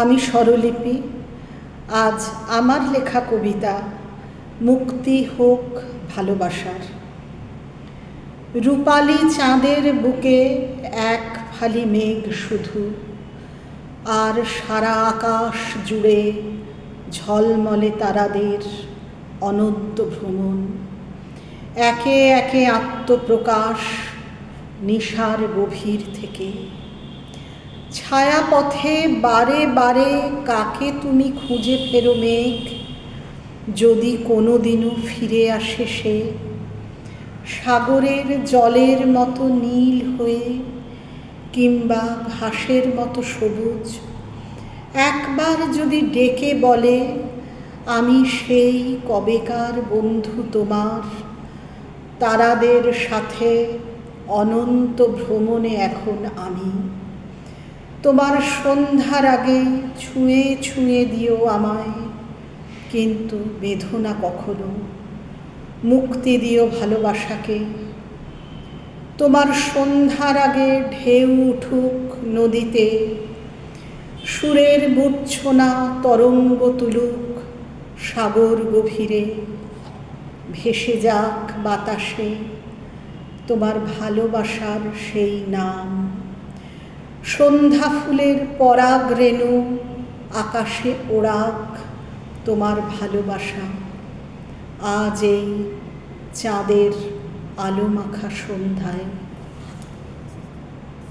আমি স্বরলিপি। আজ আমার লেখা কবিতা মুক্তি হোক ভালোবাসার। রূপালী চাঁদের বুকে এক ফালি মেঘ শুধু, আর সারা আকাশ জুড়ে ঝলমলে তারাদের অনন্ত ভ্রমণ। একে একে আত্মপ্রকাশ নিশার গভীর থেকে। ছায়াপথে বারে বারে কাকে তুমি খুঁজে ফেরো মেঘ, যদি কোনো দিনও ফিরে আসে সে সাগরের জলের মতো নীল হয়ে কিংবা ঘাসের মতো সবুজ। একবার যদি ডেকে বলে, আমি সেই কবেকার বন্ধু তোমার, তারাদের সাথে অনন্ত ভ্রমণে এখন আমি। তোমার সন্ধ্যার আগে ছুঁয়ে ছুঁয়ে দিও আমায়, কিন্তু বেঁধো না কখনো, মুক্তি দিও ভালোবাসাকে। তোমার সন্ধ্যার আগে ঢেউ উঠুক নদীতে, সুরের মূর্ছনা তরঙ্গ তুলুক সাগর গভীরে। ভেসে যাক বাতাসে তোমার ভালোবাসার সেই নাম। সন্ধ্যা ফুলের পরাগ রেণু আকাশে ওড়াক তোমার ভালোবাসা। আজ এই চাঁদের আলো মাখা সন্ধ্যায়।